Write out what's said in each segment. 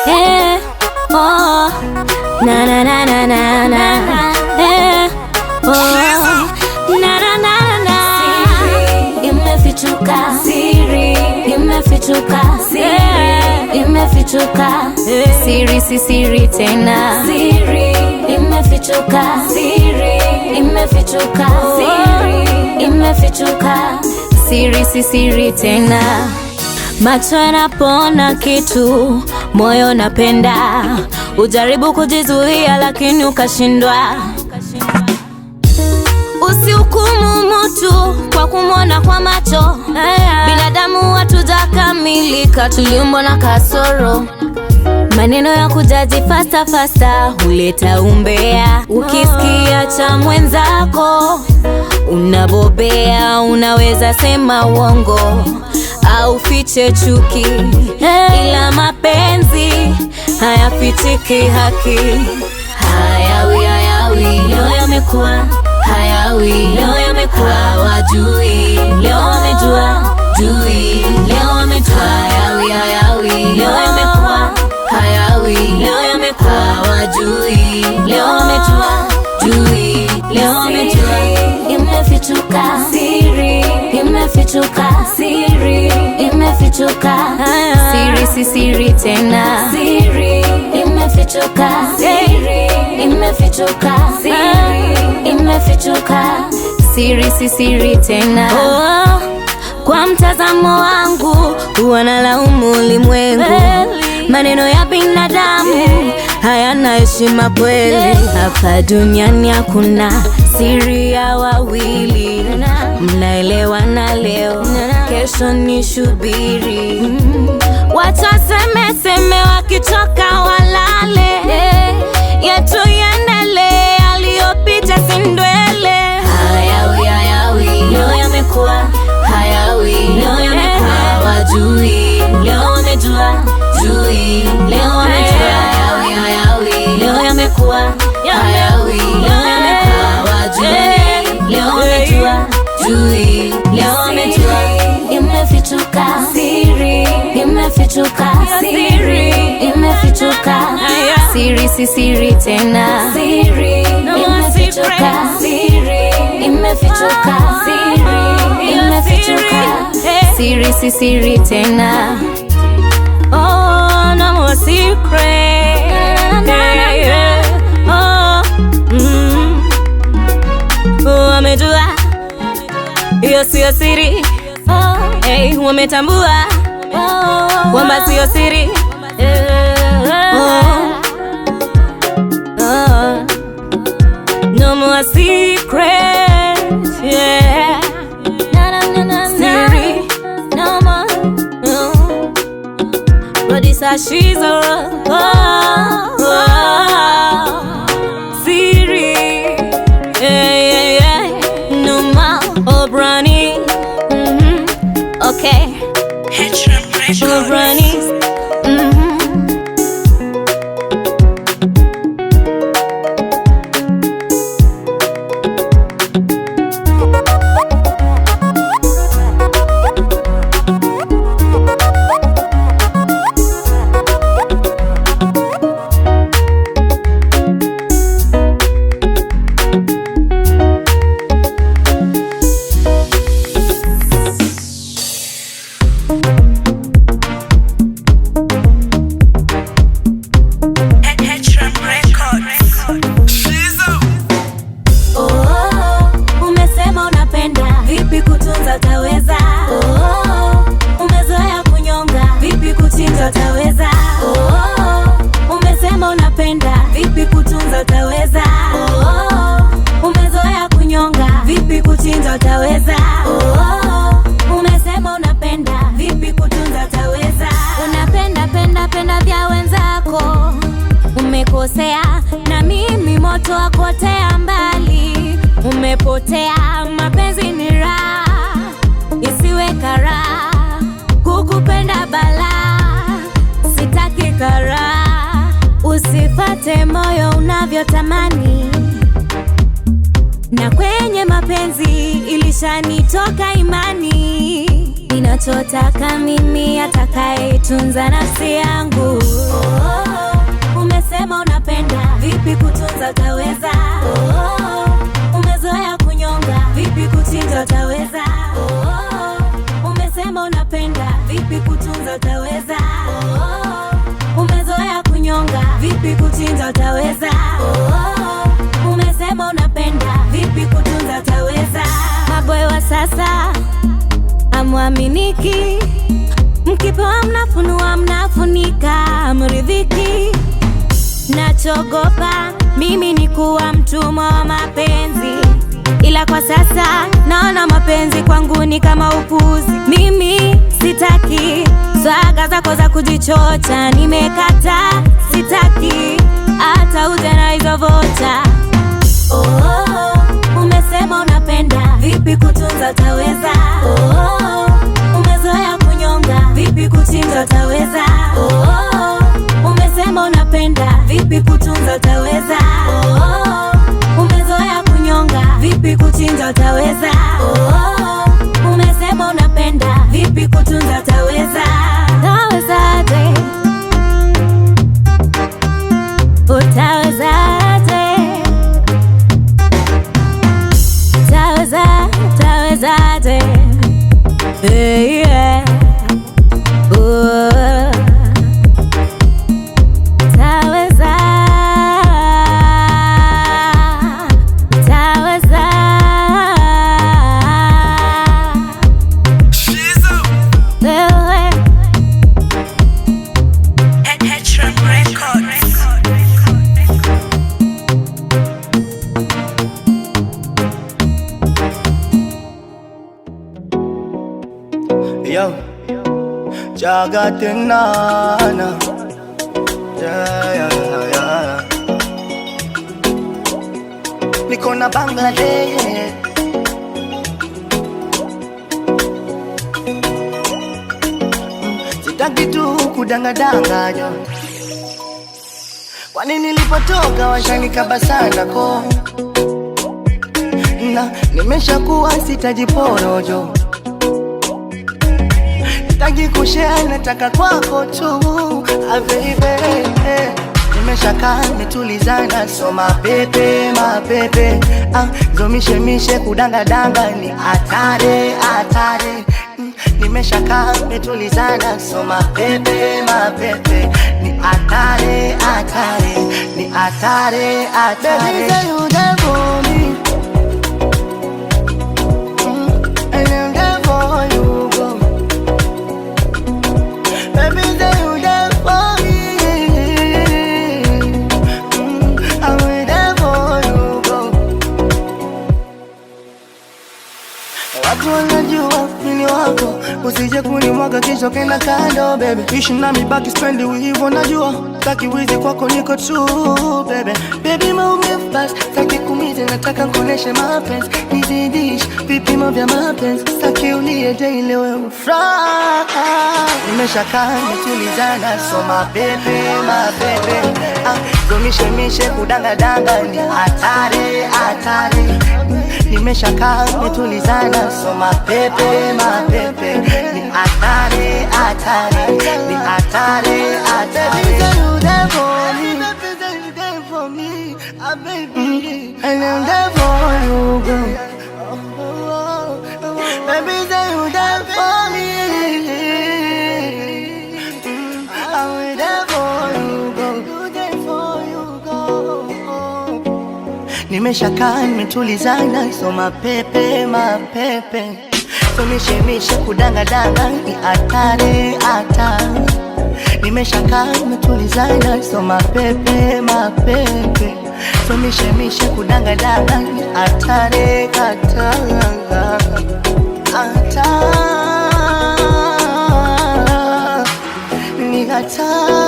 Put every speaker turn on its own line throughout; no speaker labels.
Yeah, oh, na na na na na na. Yeah, oh, na na na na. Imefichuka, siri imefichuka, siri imefichuka, siri si siri tena, siri imefichuka, siri imefichuka, siri imefichuka, siri si siri tena. Macho yanapona kitu, moyo napenda, ujaribu kujizuia lakini ukashindwa. Usihukumu mtu kwa kumwona kwa macho, binadamu hatujakamilika, tuliumbwa na kasoro. Maneno ya kujaji fasta fasta huleta umbea. Ukisikia cha mwenzako unabobea, unaweza sema uongo au fiche chuki, ila mapenzi hayafichiki haki. Hayawi hayawi, leo yamekuwa hayawi, leo yamekuwa wajui, leo wamejua jui, leo wamejua. Hayawi hayawi, leo yamekuwa hayawi, leo yamekuwa wajui, leo wamejua jui, leo wamejua. Imefichuka, siri imefichuka, siri imefichuka, siri si siri tena, siri imefichuka, siri imefichuka, siri imefichuka, siri si siri tena. Oh, kwa mtazamo wangu wanalaumu ulimwengu, maneno ya binadamu hayana heshima kweli. Hapa duniani hakuna siri ya wawili, mnaelewana leo, kesho ni shubiri. Watu waseme wakichoka walale, yetu yendele, aliyopita sindwele. Hayawi hayawi, leo yamekuwa hayawi, leo yamekuwa wajui, leo wamejua jui, leo wamejua. Hayawi hayawi, leo yamekuwa hayawi, leo yamekuwa wajui, leo wamejua jui, leo wamejua. Imefichuka, siri imefichuka, siri imefichuka, siri si siri tena, siri imefichuka, siri imefichuka, siri imefichuka, siri si siri tena. Oh, no more secret. Yeah, yeah. Oh, wamejua hiyo sio siri. Hey, wametambua kwamba sio siri. No more secret. Yeah. Siri. No more. But it's a she's siri. Yeah, yeah. No more Brownie. Okay. Brownies. Vipi kutunza taweza? Oh, umezoea kunyonga, vipi kuchinja taweza? Oh, umesema unapenda, vipi kutunza taweza? Oh, umezoea kunyonga, vipi kuchinja taweza? Oh, umesema unapenda, vipi kutunza taweza? Unapenda vya wenzako, umekosea, na mimi moto wakotea mbali. Umepotea, mapenzi ni raha, isiwe karaha, kukupenda balaa, sitaki karaha. Usifate moyo unavyotamani, na kwenye mapenzi imeshanitoka imani. Ninachotaka mimi atakayetunza nafsi yangu. Umesema unapenda, vipi kutunza utaweza? Umezoea kunyonga, vipi kuchinja utaweza? Umesema unapenda, vipi kutunza utaweza? Umezoea kunyonga, vipi kuchinja utaweza? Umesema unapenda, vipi kutunza utaweza? Maboy wa sasa amwaminiki, mkipewa mnafunua mnafunika, mridhiki. Nachogopa mimi ni kuwa mtumwa wa mapenzi, ila kwa sasa naona mapenzi kwangu ni kama upuzi. Mimi sitaki swaga zako za kujichocha, nimekata, sitaki hata uje na hizo vocha. Umesema unapenda, vipi kutunza utaweza? Umezoea kunyonga, vipi kuchinja utaweza? Umesema unapenda, vipi kutunza utaweza? Umezoea kunyonga, vipi kuchinja utaweza? Umesema unapenda, vipi kutunza utaweza? Utawezaje? Utawezaje? Utawezaje? Hey, yeah. Utaweza, utaweza. Wewe
yo, jaga tenana, yeah. Niko na Bangladesh, sitaki tu kudanga jo. Kwani nilipotoka washanikaba sana ko, na nimeshakuwa sitajiporojo. Sitaki kushare, nataka kwako tu, baby. Nimeshakaa metulizana, so mapepe zomishe kudanga ni atare. Nimeshakaa metulizana, so mapepe ni atare. Baby, say you there for me, and I'm there for you, go. Baby, say you there for me, I'm there for you, go. Watu wanajua mimi wako, usije kunimwaga kisha kenda kando, baby. Ishi nami baki spendi hivyo najua, taki wizi kwako niko true, baby. Baby move fast, taki kumize nataka kuoneshe mapenzi, nizidish vipimo vya mapenzi, taki ulie daily wewe furaha. Nimeshakaa metulizana, so mapepe zomishe kudanga ni atare. Nimeshakaa metulizana, so mapepe ni atare. Baby, say you there for me, baby, and I'm there for you, girl. Baby, say you there for me, I'm there for you, girl. Nimeshakaa metulizana, so mapepe so mishe kudanga ni atare. Nimeshakaa metulizana, so mapepe so mishe kudanga ni atare. Ni atare.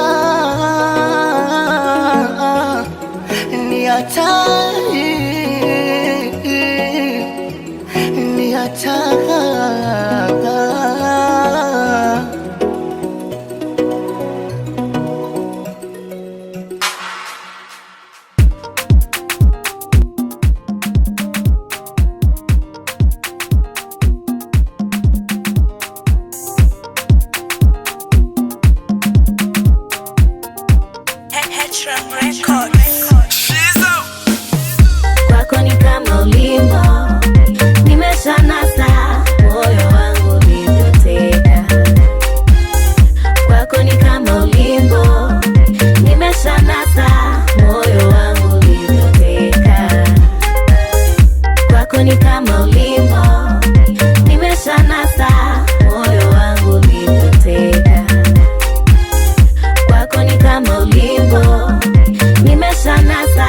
Kwako ni kama ulimbo, nimeshanasa, moyo wangu ulivyoteka. Kwako ni kama ulimbo, nimeshanasa, moyo wangu ulivyoteka. Kwako ni kama ulimbo, nimeshanasa, moyo wangu ulivyoteka. Kwako ni kama ulimbo, nimeshanasa,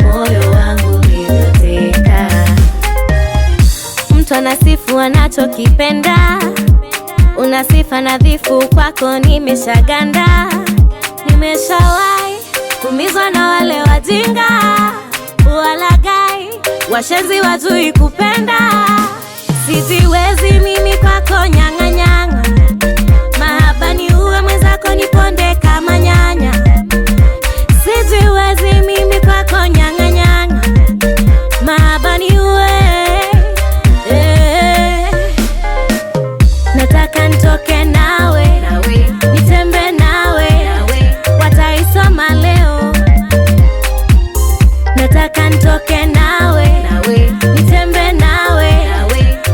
moyo wangu ulivyoteka. Mtu anasifu anachokipenda, unasifa nadhifu, kwako nimeshaganda. Nimeshawahi kumizwa na wale wajinga, walagai, washenzi wajui kupenda. Sijiwezi mimi kwako nyanga nyanga, mahaba ni uwe mwenzako niponde kama nyanya. Sijiwezi mimi kwako nyanga nyanga, mahaba ni uwe nataka nitoke nawe, nitembe nawe, wataisoma leo. Nataka nitoke nawe, nitembe nawe,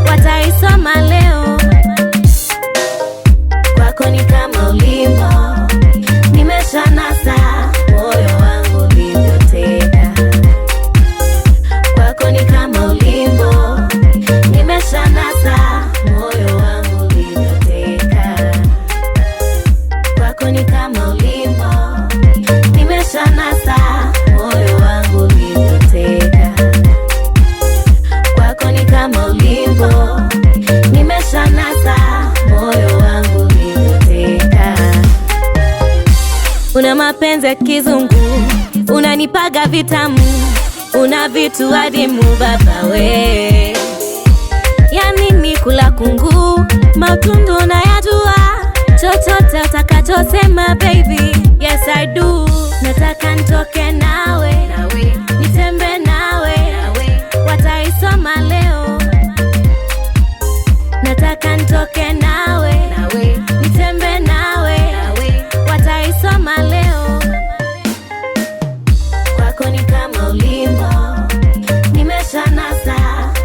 wataisoma leo. Kwako ni kama ulimbo, nimeshanasa, moyo wangu ulivyoteka. Kwako ni kama ulimbo, nimeshanasa, moyo wangu ulivyoteka. Kwako ni kama ulimbo, nimeshanasa, moyo wangu ulivyoteka. Kwako ni kama ulimbo, nimeshanasa, moyo wangu ulivyoteka. Una mapenzi ya kizungu, unanipaga vitamu, una vitu adimu baba we. Yani ni kula kungu, mautundu unayajua, chochote utakachosema baby, yes I do. Nataka nitoke nawe, nitembe nawe, wataisoma leo. Nataka nitoke nawe, nitembe nawe, wataisoma leo. Kwako ni kama ulimbo, nimeshanasa,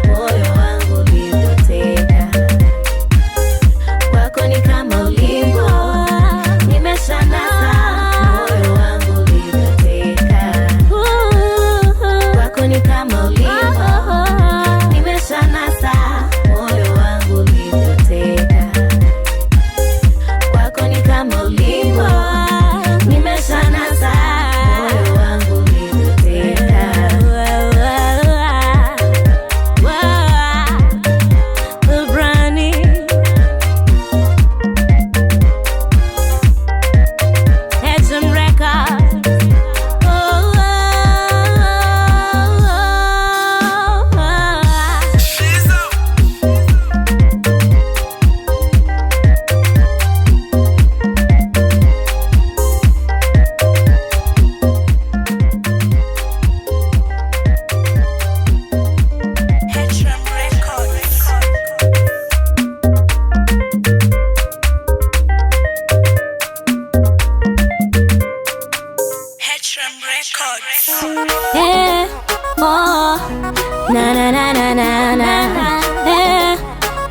moyo wangu ulivyoteka. Kwako ni kama ulimbo, nimeshanasa, moyo wangu ulivyoteka. Kwako ni kama ulimbo, nimeshanasa, moyo wangu ulivyoteka. Kwako ni kama ulimbo, nimeshanasa, moyo wangu ulivyoteka. Brani Hedson Records. Eh, oh, na na na na na na. Eh,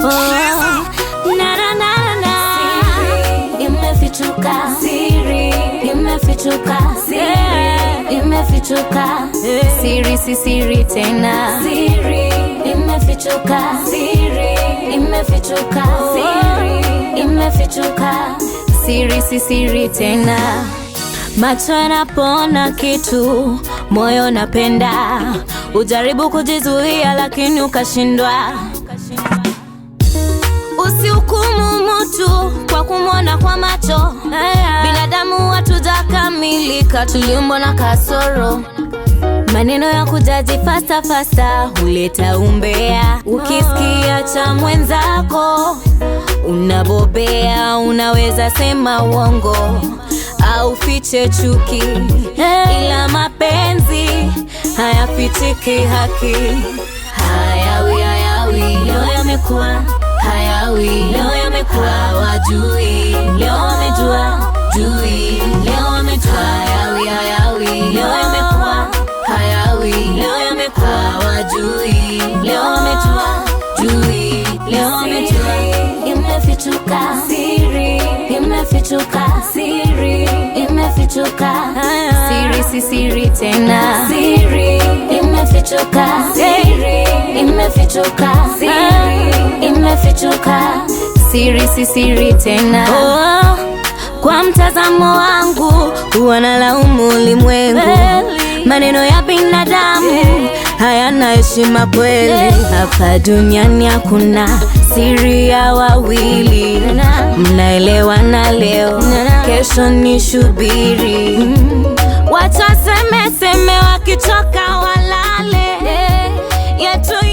oh, na na na na. Imefichuka, siri imefichuka, siri imefichuka, siri si siri tena. Siri imefichuka, siri imefichuka, siri imefichuka, siri si siri tena. Macho yanapona kitu, moyo napenda, ujaribu kujizuia lakini ukashindwa. Usihukumu mtu kwa kumwona kwa macho, binadamu hatujakamilika, tuliumbwa na kasoro. Maneno ya kujaji fasta fasta huleta umbea. Ukisikia cha mwenzako unabobea, unaweza sema uongo au fiche chuki, ila mapenzi hayafichiki haki. Hayawi hayawi, leo yamekuwa hayawi, leo yamekuwa hawajui, leo wamejua hawajui. Leo wametoa hayawi hayawi, leo yamekuwa hayawi, leo yamekuwa hawajui. Leo wametoa jui, leo wametoa. Imefichuka siri, imefichuka siri, imefichuka siri, si siri tena. Siri imefichuka siri, imefichuka siri, imefichuka siri, si siri tena. Kwa mtazamo wangu huwa nalaumu ulimwengu, maneno ya binadamu hayana heshima kweli. Hapa duniani hakuna siri ya wawili, mnaelewana leo, kesho ni shubiri. Watu waseme seme, wakitoka walale, yetu